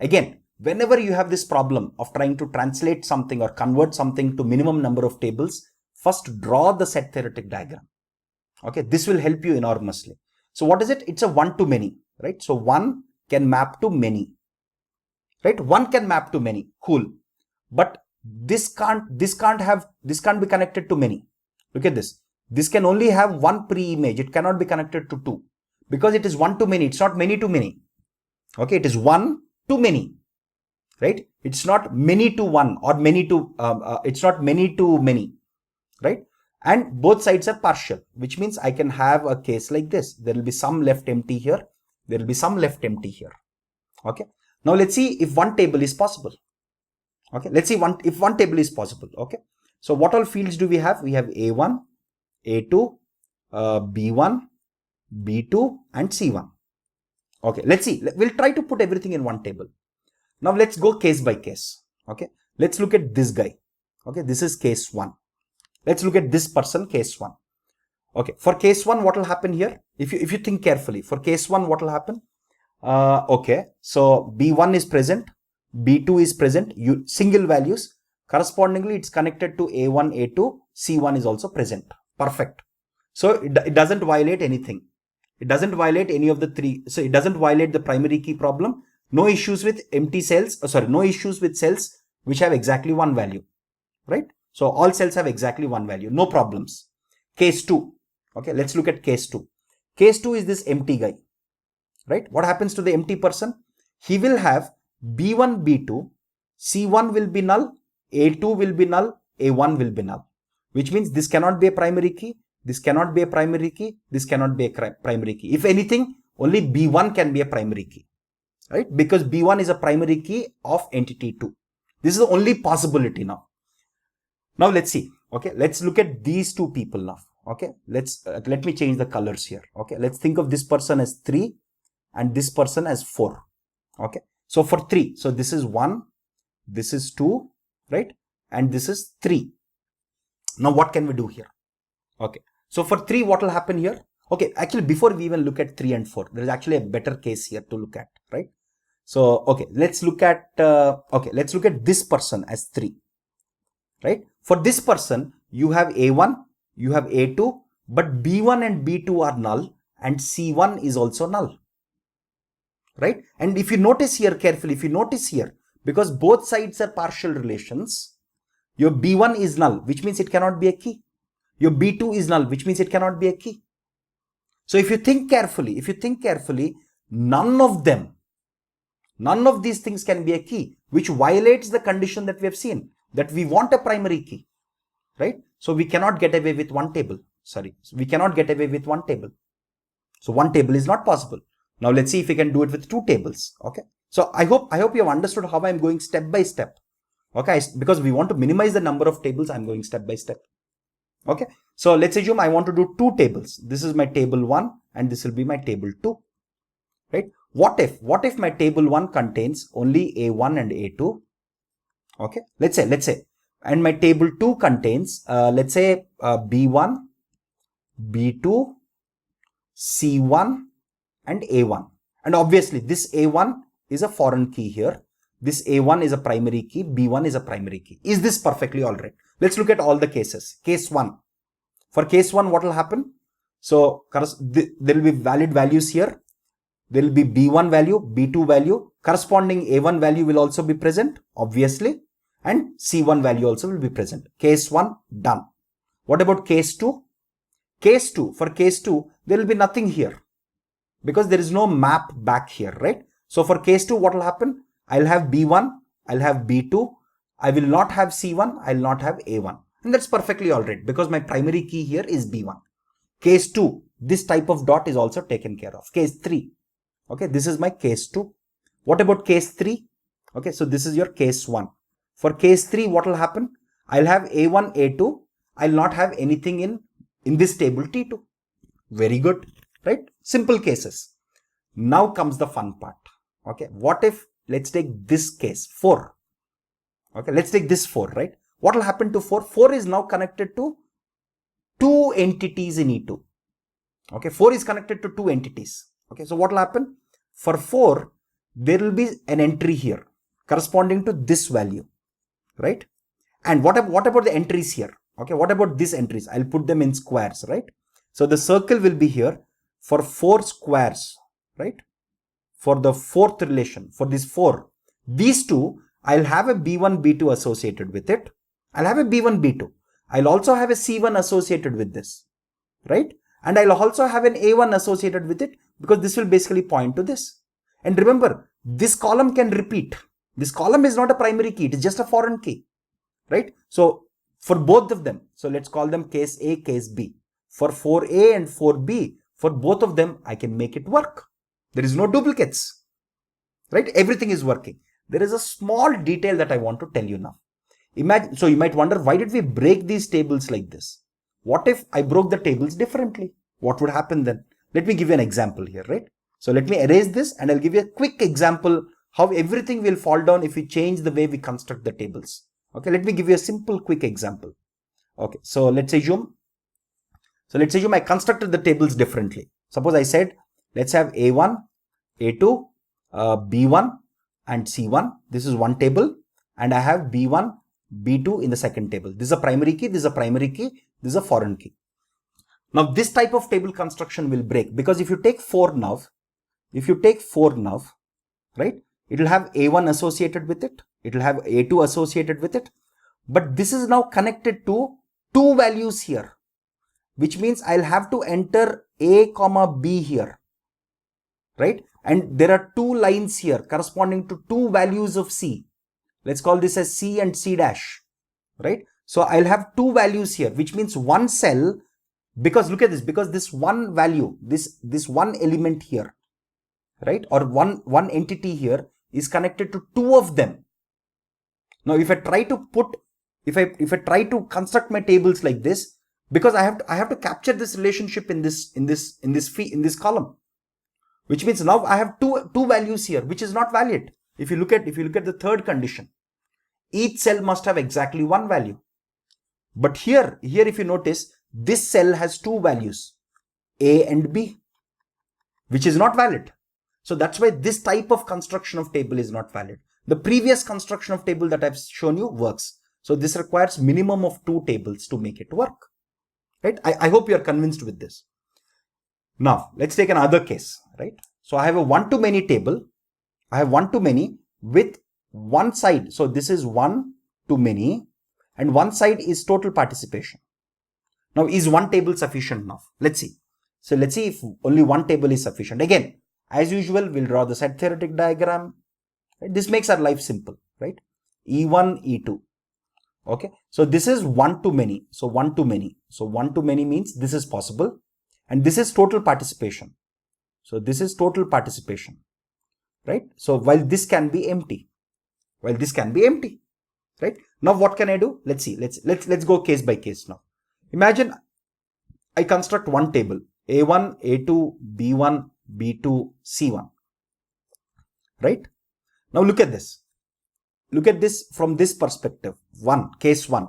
Again, whenever you have this problem of trying to translate something or convert something to minimum number of tables, first draw the set theoretic diagram. Okay, this will help you enormously. So what is it? It's a one-to-many, right? So one can map to many, right? One can map to many, cool. But this can't be connected to many. Look at this. This can only have one pre-image. It cannot be connected to two because it is one to many. It's not many to many. Okay, it is one to many, right? It's not many to one or many to, it's not many to many, right? And both sides are partial, which means I can have a case like this. There will be some left empty here. There will be some left empty here. Okay. Now let's see if one table is possible. Okay. Let's see if one table is possible. Okay. So what all fields do we have? We have A1, A2, B1, B2 and C1. Okay. Let's see. We'll try to put everything in one table. Now let's go case by case. Okay. Let's look at this guy. Okay. This is case 1. Let's look at this person, case 1. Okay, for case 1, what will happen here? If you think carefully, for case 1, what will happen? Okay, so B1 is present, B2 is present, single values. Correspondingly, it's connected to A1, A2, C1 is also present. Perfect. So it doesn't violate anything. It doesn't violate any of the three. So it doesn't violate the primary key problem. No issues with empty cells. No issues with cells which have exactly one value, right? So all cells have exactly one value. No problems. Case 2. Okay, let's look at case 2. Case 2 is this empty guy, right? What happens to the empty person? He will have B1, B2, C1 will be null, A2 will be null, A1 will be null, which means this cannot be a primary key, this cannot be a primary key, this cannot be a primary key. If anything, only B1 can be a primary key, right? Because B1 is a primary key of entity 2. This is the only possibility now. Now let's see. Okay, let's look at these two people now. Okay, let me change the colors here. Okay, let's think of this person as 3 and this person as 4. Okay, so for 3, so this is 1, this is 2, right? And this is 3. Now what can we do here? Okay, so for 3, what will happen here? Okay, actually before we even look at 3 and 4, there is actually a better case here to look at, right? So, okay, let's look at this person as 3, right? For this person, you have A1, you have A2, but B1 and B2 are null and C1 is also null, right? And if you notice here carefully, because both sides are partial relations, your B1 is null, which means it cannot be a key. Your B2 is null, which means it cannot be a key. So if you think carefully, none of these things can be a key, which violates the condition that we have seen, that we want a primary key, right? So we cannot get away with one table. So one table is not possible. Now let's see if we can do it with 2 tables. Okay. So I hope you have understood how I'm going step by step. Okay. Because we want to minimize the number of tables, I'm going step by step. Okay. So let's assume I want to do 2 tables. This is my table 1 and this will be my table 2. Right. What if my table 1 contains only A1 and A2? Okay. Let's say. And my table 2 contains, let's say, B1, B2, C1 and A1. And obviously this A1 is a foreign key here. This A1 is a primary key. B1 is a primary key. Is this perfectly all right? Let's look at all the cases. Case 1. For case 1, what will happen? So there will be valid values here. There will be B1 value, B2 value, corresponding A1 value will also be present, obviously, and C1 value also will be present. Case 1, done. What about case 2? Case 2, for case 2, there will be nothing here because there is no map back here, right? So for case 2, what will happen? I'll have B1, I'll have B2, I will not have C1, I'll not have A1. And that's perfectly alright because my primary key here is B1. Case 2, this type of dot is also taken care of. Case 3, okay, this is my case 2. What about case 3? Okay, so this is your case 1. For case 3, what will happen? I'll have A1, A2, I'll not have anything in this table T2. Very good, right? Simple cases. Now comes the fun part. Okay, what if, let's take this case 4. Okay, let's take this 4, right? What will happen to 4? 4 is now connected to 2 entities in E2. Okay, 4 is connected to 2 entities. Okay, so what will happen? For 4, there will be an entry here corresponding to this value, right? And what about the entries here? Okay, what about these entries? I'll put them in squares, right? So the circle will be here for 4 squares, right? For the fourth relation, for these 4, these 2, I'll have a B1, B2 associated with it. I'll have a B1, B2. I'll also have a C1 associated with this, right? And I'll also have an A1 associated with it because this will basically point to this. And remember, this column can repeat. This column is not a primary key. It is just a foreign key, right? So for both of them, so let's call them case A, case B. For 4A and 4B, for both of them, I can make it work. There is no duplicates, right? Everything is working. There is a small detail that I want to tell you now. Imagine, so you might wonder, why did we break these tables like this? What if I broke the tables differently? What would happen then? Let me give you an example here, right? So let me erase this and I'll give you a quick example how everything will fall down if we change the way we construct the tables. Okay, let me give you a simple quick example. Okay, so let's assume I constructed the tables differently. Suppose I said, let's have A1, A2, B1 and C1. This is one table and I have B1, B2 in the second table. This is a primary key, this is a primary key, this is a foreign key. Now this type of table construction will break because if you take 4 now, right, it will have A1 associated with it. It will have A2 associated with it. But this is now connected to 2 values here, which means I'll have to enter A comma B here, right? And there are 2 lines here corresponding to 2 values of C. Let's call this as C and C dash, right? So I'll have 2 values here, which means one cell, because look at this, because this one value, this one element here, right? Or one entity here is connected to 2 of them. Now, if I try to if I try to construct my tables like this, because I have to capture this relationship in this column, which means now I have two values here, which is not valid. If you look at the third condition, each cell must have exactly 1 value. But here if you notice, this cell has 2 values, A and B, which is not valid. So that's why this type of construction of table is not valid. The previous construction of table that I've shown you works. So this requires minimum of 2 tables to make it work. Right? I hope you are convinced with this. Now, let's take another case, right? So I have a one-to-many table. I have one-to-many with one side. So this is one-to-many and one side is total participation. Now, is one table sufficient now? Let's see. So let's see if only one table is sufficient. Again, as usual, we'll draw the set theoretic diagram. Right? This makes our life simple, right? E1, E2. Okay. So this is one-to-many. So one-to-many. So one-to-many means this is possible. And this is total participation. So this is total participation, right? So while this can be empty, right? Now what can I do? Let's see. Let's go case by case now. Imagine I construct one table, A1, A2, B1, B2, C1, right? Now look at this. Look at this from this perspective. Case 1,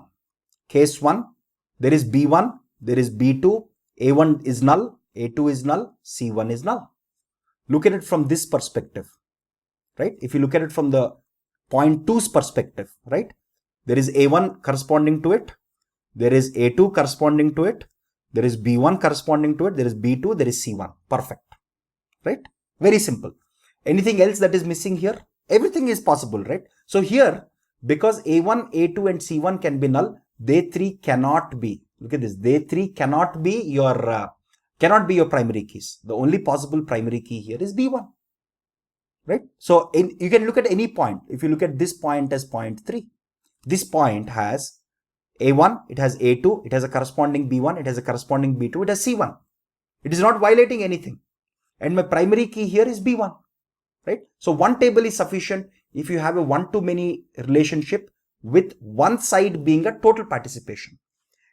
there is B1, there is B2, A1 is null, A2 is null, C1 is null. Look at it from this perspective, right? If you look at it from the point 2's perspective, right? There is A1 corresponding to it. There is A2 corresponding to it. There is B1 corresponding to it. There is B2. There is C1. Perfect. Right? Very simple. Anything else that is missing here? Everything is possible, right? So here, because A1, A2 and C1 can be null, they three cannot be. Look at this. They three cannot be your primary keys. The only possible primary key here is B1. Right? So you can look at any point. If you look at this point as point 3, this point has A1, it has A2, it has a corresponding B1, it has a corresponding B2, it has C1. It is not violating anything. And my primary key here is B1. Right? So one table is sufficient if you have a one-to-many relationship with one side being a total participation.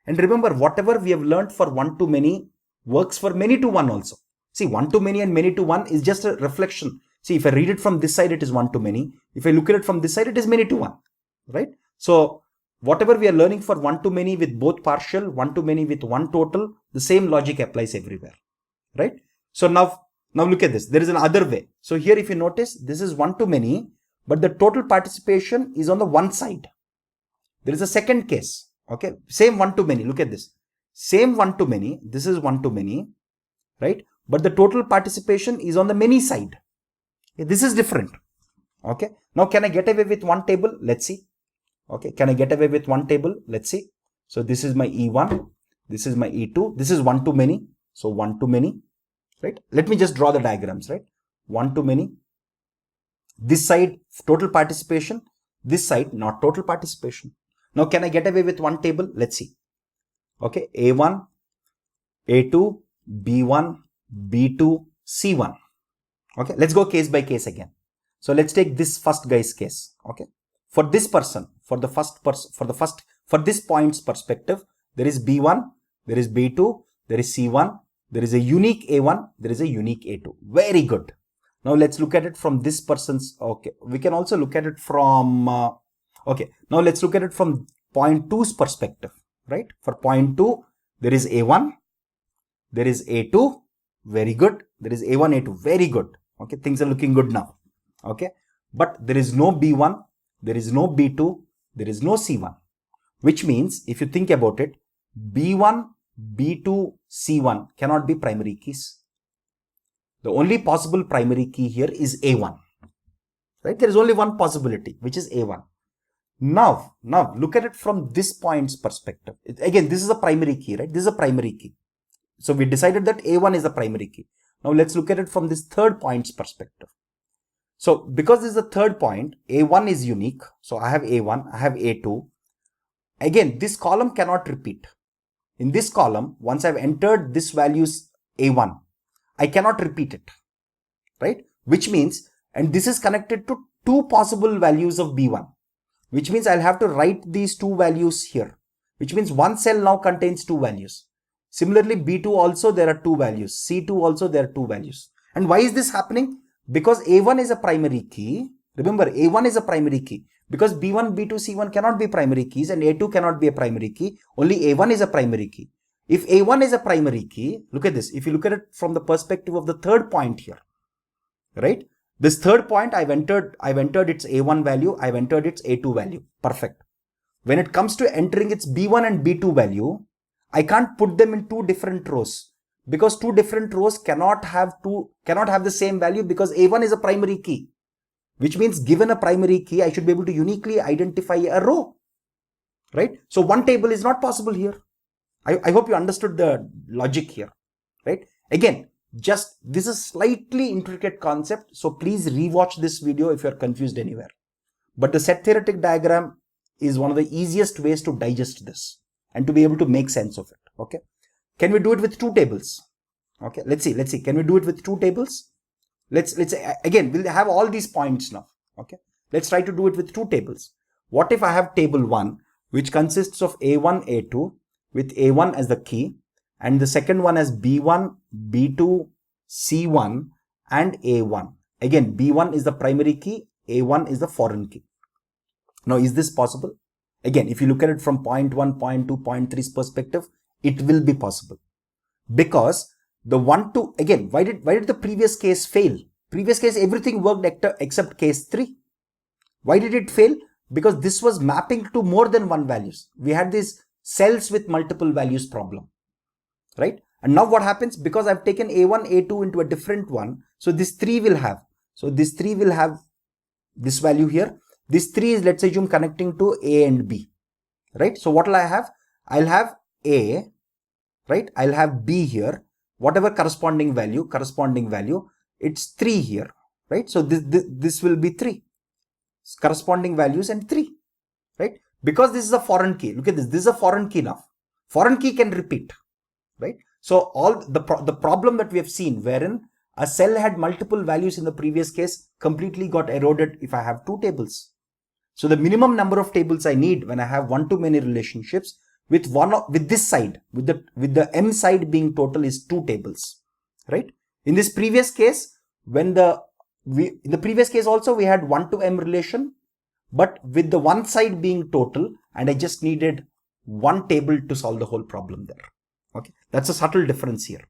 And remember, whatever we have learned for one-to-many works for many-to-one also. See, one-to-many and many-to-one is just a reflection. See, if I read it from this side, it is one-to-many. If I look at it from this side, it is many-to-one. Right? So whatever we are learning for one-to-many with both partial, one-to-many with one total, the same logic applies everywhere. Right? So now look at this. There is another way. So here, if you notice, this is one-to-many, but the total participation is on the one side. There is a second case. Okay. Same one-to-many. Look at this. Same one-to-many. This is one-to-many. Right? But the total participation is on the many side. This is different. Okay. Now, can I get away with one table? Let's see. Okay. Can I get away with one table? Let's see. So this is my E1. This is my E2. This is one-to-many. So one-to-many. Right? Let me just draw the diagrams, right? One-to-many. This side, total participation. This side, not total participation. Now, can I get away with one table? Let's see. Okay. A1, A2, B1, B2, C1. Okay. Let's go case by case again. So let's take this first guy's case. Okay. For this person, for this point's perspective, there is B1, there is B2, there is C1. There is a unique A1, there is a unique A2. Very good. Now let's look at it from this person's, okay. We can also look at it from, okay. Now let's look at it from point 2's perspective, right? For point 2, there is A1, there is A2, very good. There is A1, A2, very good. Okay, things are looking good now. Okay, but there is no B1, there is no B2, there is no C1, which means if you think about it, B1, B2, C1 cannot be primary keys. The only possible primary key here is A1, right? There is only one possibility, which is A1. Now look at it from this point's perspective. Again, this is a primary key, right? This is a primary key. So we decided that A1 is the primary key. Now let's look at it from this third point's perspective. So because this is the third point, A1 is unique. So I have A1, I have A2. Again, this column cannot repeat. In this column, once I've entered this values A1, I cannot repeat it, right? Which means, and this is connected to two possible values of B1, which means I'll have to write these two values here, which means one cell now contains two values. Similarly, B2 also there are two values, C2 also there are two values. And why is this happening? Because A1 is a primary key. Remember, A1 is a primary key. Because B1, B2, C1 cannot be primary keys and A2 cannot be a primary key. Only A1 is a primary key. If A1 is a primary key, look at this. If you look at it from the perspective of the third point here, right? This third point I've entered its A1 value, I've entered its A2 value. Perfect. When it comes to entering its B1 and B2 value, I can't put them in two different rows because two different rows cannot have the same value because A1 is a primary key. Which means given a primary key, I should be able to uniquely identify a row, right? So one table is not possible here. I hope you understood the logic here, right? Again, just this is slightly intricate concept. So please rewatch this video if you're confused anywhere. But the set theoretic diagram is one of the easiest ways to digest this and to be able to make sense of it. Okay. Can we do it with two tables? Okay. Let's see. Can we do it with two tables? Let's again, we'll have all these points now. Okay. Let's try to do it with two tables. What if I have table 1, which consists of A1, A2 with A1 as the key and the second one as B1, B2, C1 and A1. Again, B1 is the primary key, A1 is the foreign key. Now, is this possible? Again, if you look at it from point 1, point 2, point 3's perspective, it will be possible. Because the 1, 2, again, why did the previous case fail? Previous case, everything worked except case 3. Why did it fail? Because this was mapping to more than one values. We had these cells with multiple values problem. right? And now what happens, because I've taken A1, A2 into a different one, so this 3 will have, so this 3 will have this value here. This 3 is, let's assume, connecting to A and B, right? So what will I have? I'll have A, right? I'll have B here, whatever corresponding value, it's 3 here, right? So this will be 3 corresponding values and 3, right? Because this is a foreign key. Look at this. This is a foreign key now. Foreign key can repeat, right? So all the problem that we have seen, wherein a cell had multiple values in the previous case, completely got eroded if I have 2 tables. So the minimum number of tables I need when I have one-to-many relationships with this side, with the M side being total, is 2 tables, right? In this previous case, in the previous case also we had 1 to M relation, but with the one side being total, and I just needed 1 table to solve the whole problem there. Okay, that's a subtle difference here.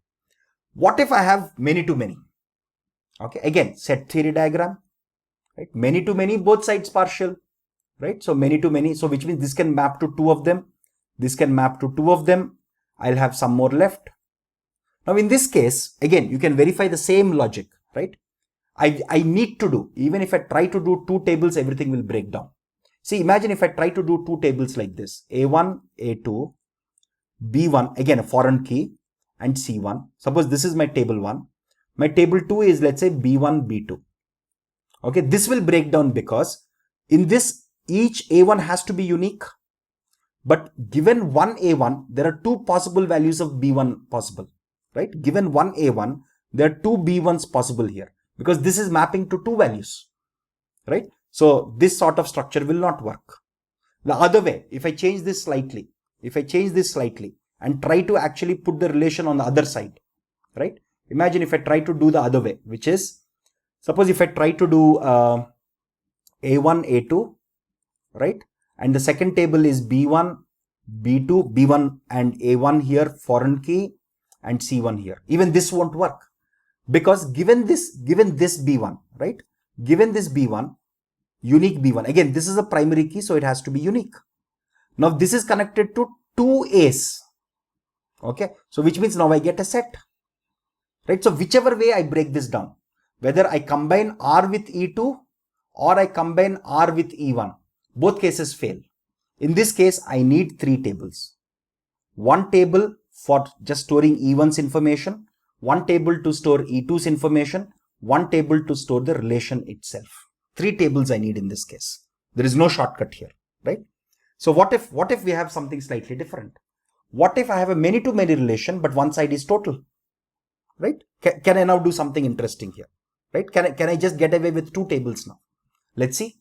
What if I have many to many? Okay, again, set theory diagram, right? Many to many, both sides partial, right? So many to many, so which means this can map to 2 of them. This can map to 2 of them. I'll have some more left. Now in this case, again, you can verify the same logic, right? I need to do, even if I try to do 2 tables, everything will break down. See, imagine if I try to do 2 tables like this, A1, A2, B1, again a foreign key, and C1. Suppose this is my table 1. My table 2 is, let's say, B1, B2. Okay, this will break down because in this, each A1 has to be unique. But given one A1, there are 2 possible values of B1 possible, right? Given one A1, there are 2 B1s possible here, because this is mapping to 2 values, right? So this sort of structure will not work. The other way, if I change this slightly, and try to actually put the relation on the other side, right? Imagine if I try to do the other way, which is, suppose if I try to do A1, A2, right? And the second table is B1, B2, B1 and A1 here, foreign key, and C1 here. Even this won't work, because given this B1, right? Given this B1, unique B1, again, this is a primary key, so it has to be unique. Now this is connected to 2 A's. Okay, so which means now I get a set, right? So whichever way I break this down, whether I combine R with E2 or I combine R with E1, both cases fail. In this case, I need 3 tables. 1 table for just storing E1's information, 1 table to store E2's information, 1 table to store the relation itself. 3 tables I need in this case. There is no shortcut here, right? So what if we have something slightly different? What if I have a many-to-many relation, but one side is total, right? Can I now do something interesting here, right? Can I just get away with 2 tables now? Let's see.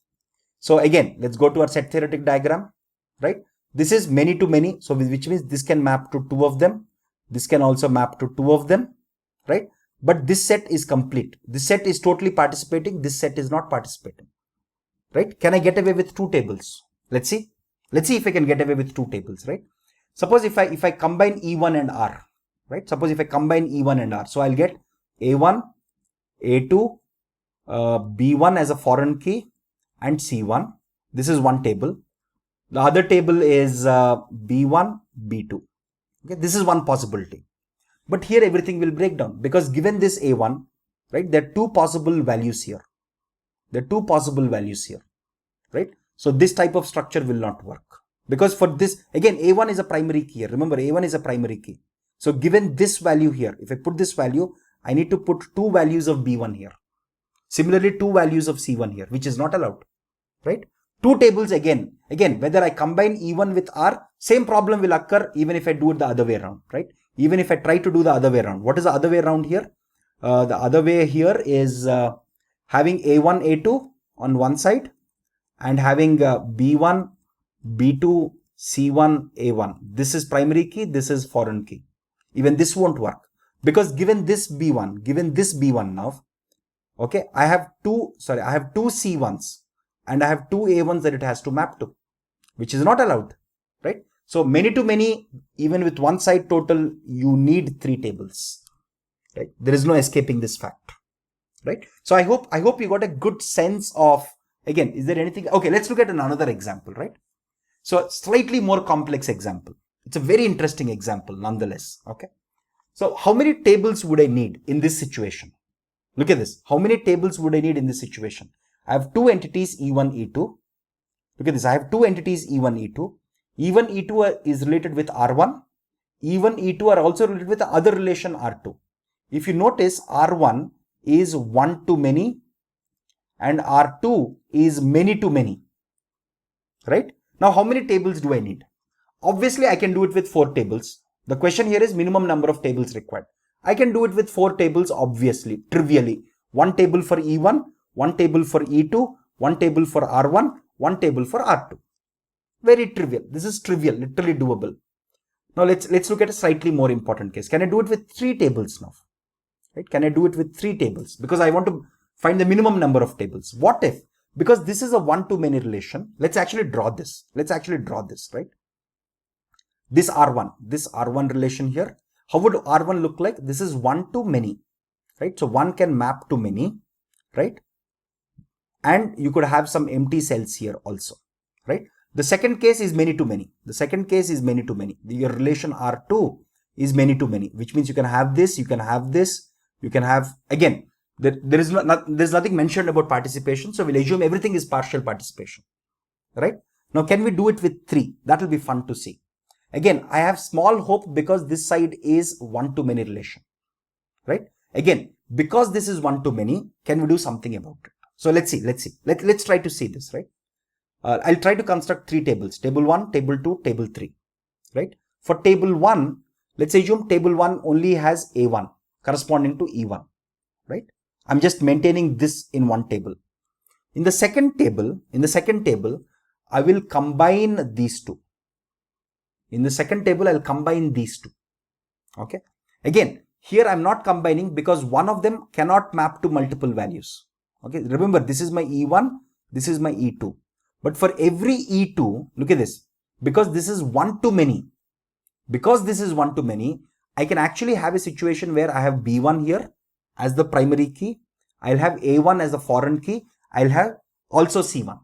So again, let's go to our set theoretic diagram, right? This is many-to-many, so which means this can map to 2 of them. This can also map to 2 of them, right? But this set is complete. This set is totally participating. This set is not participating, right? Can I get away with 2 tables? Let's see. Let's see if I can get away with 2 tables, right? Suppose if I combine E1 and R, right? Suppose if I combine E1 and R, so I'll get A1, A2, B1 as a foreign key, and C1. This is one table. The other table is B1, B2. Okay, this is one possibility. But here everything will break down, because given this A1, right, there are 2 possible values here. Right? So this type of structure will not work, because for this, again, A1 is a primary key here. Remember, A1 is a primary key. So given this value here, if I put this value, I need to put 2 values of B1 here. Similarly, 2 values of C1 here, which is not allowed, right? 2 tables again, whether I combine E1 with R, same problem will occur even if I do it the other way around, right? Even if I try to do the other way around. What is the other way around here? The other way here is having A1, A2 on one side and having B1, B2, C1, A1. This is primary key, this is foreign key. Even this won't work, because given this B1 now, okay, I have 2 C1s and I have 2 A1s that it has to map to, which is not allowed, right? So many to many, even with one side total, you need 3 tables, right? There is no escaping this fact, right? So I hope you got a good sense of, again, is there anything? Okay, let's look at another example, right? So slightly more complex example. It's a very interesting example nonetheless, okay? So how many tables would I need in this situation? Look at this. How many tables would I need in this situation? I have two entities E1, E2. Look at this. I have two entities E1, E2. E1, E2 is related with R1. E1, E2 are also related with the other relation R2. If you notice, R1 is one to many and R2 is many to many. Right? Now, how many tables do I need? Obviously, I can do it with 4 tables. The question here is minimum number of tables required. I can do it with 4 tables, obviously, trivially. 1 table for E1, 1 table for E2, 1 table for R1, 1 table for R2. Very trivial. This is trivial, literally doable. Now, let's look at a slightly more important case. Can I do it with 3 tables now? Right? Can I do it with 3 tables? Because I want to find the minimum number of tables. What if? Because this is a one-to-many relation. Let's actually draw this. Right? This R1 relation here. How would R1 look like? This is one to many, right? So one can map to many, right? And you could have some empty cells here also, right? The second case is many to many. Your relation R2 is many to many, which means you can have this, you can have this, you can have, again, there's nothing mentioned about participation. So we'll assume everything is partial participation, right? Now, can we do it with 3? That will be fun to see. Again, I have small hope because this side is one-to-many relation, right? Again, because this is one-to-many, can we do something about it? So let's see. Let's try to see this, right? I'll try to construct 3 tables, table 1, table 2, table 3, right? For table 1, let's assume table 1 only has A1 corresponding to E1, right? I'm just maintaining this in one table. In the second table, I will combine these two. In the second table, I'll combine these two. Okay. Again, here I'm not combining because one of them cannot map to multiple values. Okay. Remember, this is my E1, this is my E2. But for every E2, look at this. Because this is one to many, I can actually have a situation where I have B1 here as the primary key. I'll have A1 as the foreign key. I'll have also C1.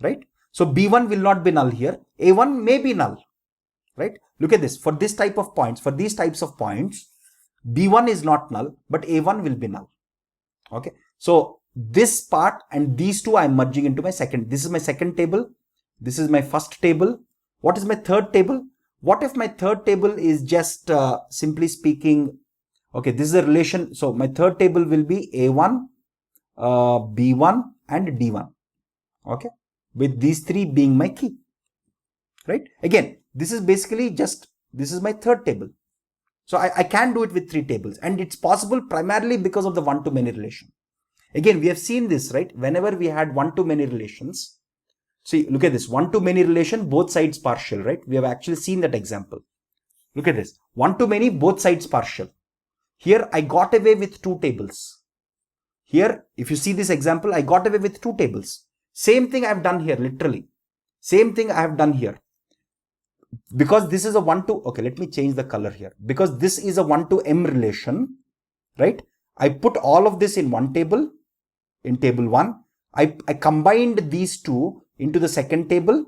Right? So B1 will not be null here. A1 may be null, right? Look at this. For this type of points, for these types of points, B1 is not null, but A1 will be null. Okay. So this part and these two I'm merging into my second. This is my second table. This is my first table. What is my third table? What if my third table is just simply speaking, okay, this is a relation. So my third table will be A1, B1 and D1. Okay. With these 3 being my key, right? Again, this is basically just, this is my third table. So I can do it with 3 tables, and it's possible primarily because of the one-to-many relation. Again, we have seen this, right? Whenever we had one-to-many relations, see, look at this, one-to-many relation, both sides partial, right? We have actually seen that example. Look at this, one-to-many, both sides partial. Here, I got away with 2 tables. Here, if you see this example, I got away with 2 tables. Same thing I have done here, literally. Same thing I have done here. Because this is a 1 to, okay, let me change the color here. Because this is a 1 to M relation, right? I put all of this in one table, in table 1. I combined these 2 into the second table.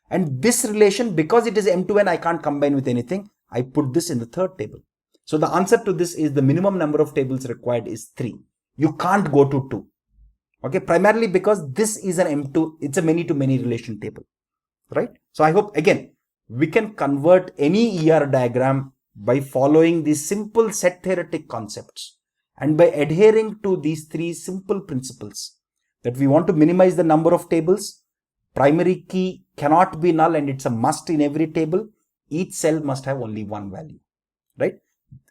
And this relation, because it is M to N, I can't combine with anything. I put this in the third table. So the answer to this is the minimum number of tables required is 3. You can't go to 2. Okay, primarily because this is an M2, it's a many-to-many relation table, right? So I hope, again, we can convert any ER diagram by following these simple set theoretic concepts and by adhering to these 3 simple principles that we want to minimize the number of tables, primary key cannot be null and it's a must in every table, each cell must have only one value, right?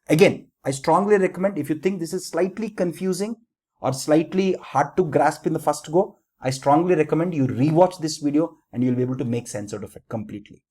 Again, I strongly recommend, if you think this is slightly confusing or slightly hard to grasp in the first go, I strongly recommend you rewatch this video and you'll be able to make sense out of it completely.